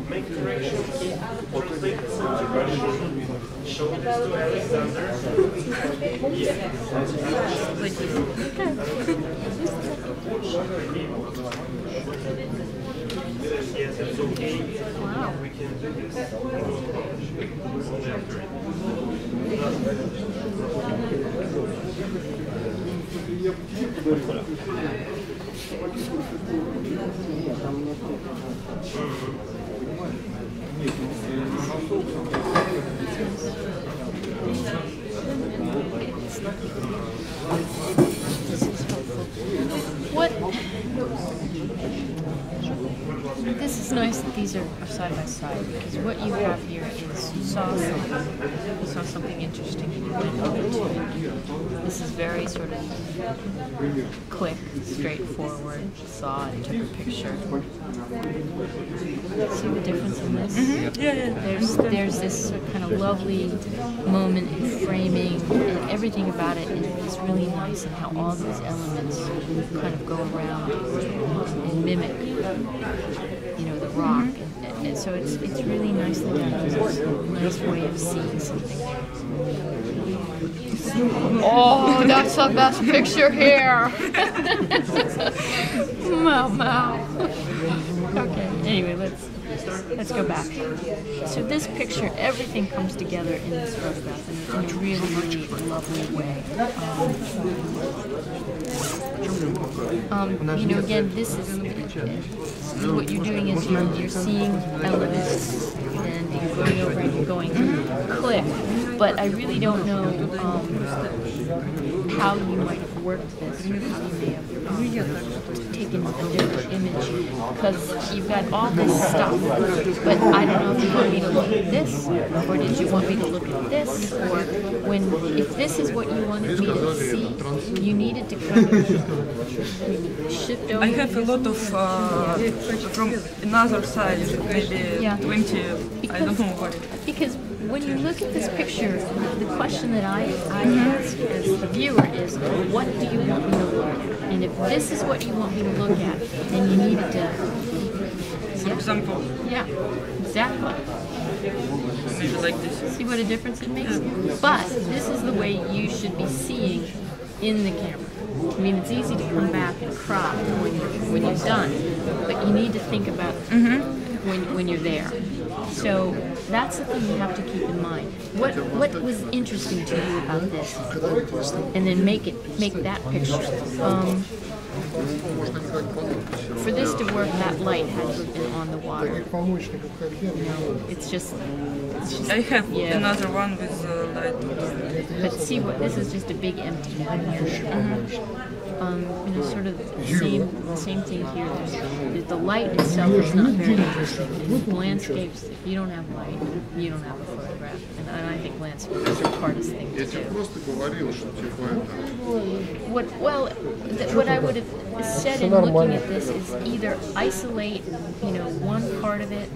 Make corrections. Show this to Alexander. Yes, it's okay. Wow. We can do this. What? This is nice that these are side by side, because what you have here is you saw something interesting and you went over to it. This is very sort of quick, straightforward. You saw it, took a picture. See the difference in this? Mm-hmm. Yeah. There's this kind of lovely moment in framing, and everything about it is really nice, and how all these elements kind of go around and mimic, the rock. And so it's really nicely done. It's a nice way of seeing something. Oh, that's the best picture here. Wow. Okay, anyway, let's go back. So this picture, everything comes together in this photograph in a really lovely way. Again, this is what you're doing is you're seeing elements and you're going over and you're going click. But I really don't know how you might have worked this, or how you may have taken a different image, because you've got all this stuff, but I don't know if you want me to look at this, or did you want me to look at this, or if this is what you wanted me to see, you needed to kind of shift over. I have a lot of from another side, maybe 20, I don't know what. Because when you look at this picture, the question that I ask as the viewer is, what do you want me to look at? And if this is what you want me to look at, then you need to... For example? Yeah, exactly. Maybe like this. See what a difference it makes? But this is the way you should be seeing in the camera. I mean, it's easy to come back and crop when you're done, but you need to think about when you're there. So that's the thing you have to keep in mind. What was interesting to you about this? And then make that picture. For this to work, that light had to have been on the water. It's just I have another one with light. But see what this is, just a big empty one here. Sort of the same thing here. The light itself is not very interesting. In landscapes, if you don't have light, you don't have a photograph. And I think landscapes are the hardest thing to do. What I would have said in looking at this is either isolate, one part of it,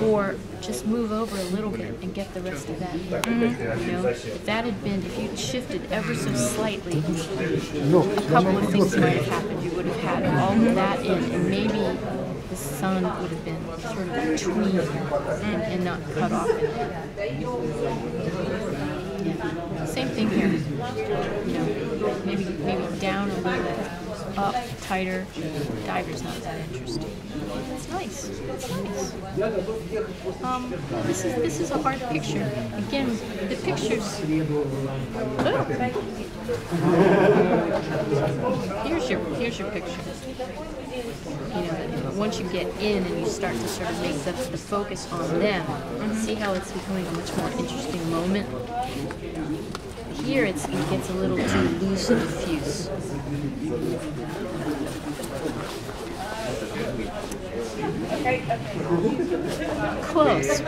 or just move over a little bit and get the rest of that. If that had been, if you'd shifted ever so slightly, a couple of things might have happened. You would have had all of that in, and maybe the sun would have been sort of between and not cut off. Same thing here. Maybe down a little bit, up, tighter. Diver's not that interesting. It's nice. It's nice. This is a hard picture. Again, the pictures. Here's your picture. Once you get in and you start to sort of make the focus on them, see how it's becoming a much more interesting moment. Here it gets a little too loose and diffuse. Close.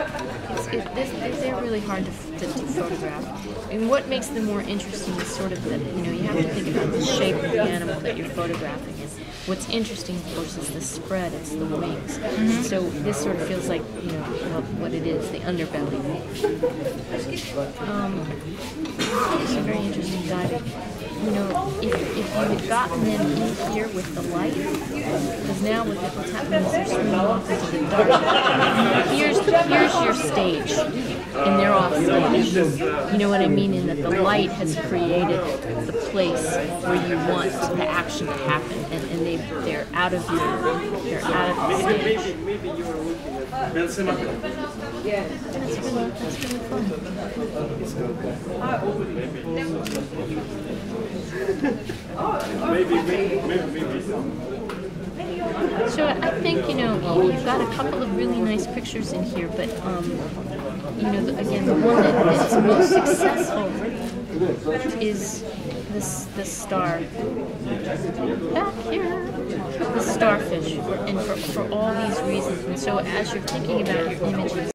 They're really hard to photograph. And what makes them more interesting is sort of that, you have to think about the shape of the animal that you're photographing. What's interesting, of course, is the spread. It's the wings. So this sort of feels like, you know, what it is, the underbelly. It's a very interesting dive. You know, if you had gotten them in here with the light, because now what's happening is they're swimming off into the dark. Here's your stage, and they're off stage. You know what I mean? In that the light has created the place where you want the action to happen, and they're out of the stage. Maybe you were looking at Nelson. That's really fun. Maybe. So I think, you know, you've got a couple of really nice pictures in here, but you know, again, the one that's most successful is the star back here, the starfish, and for all these reasons. And so as you're thinking about your images,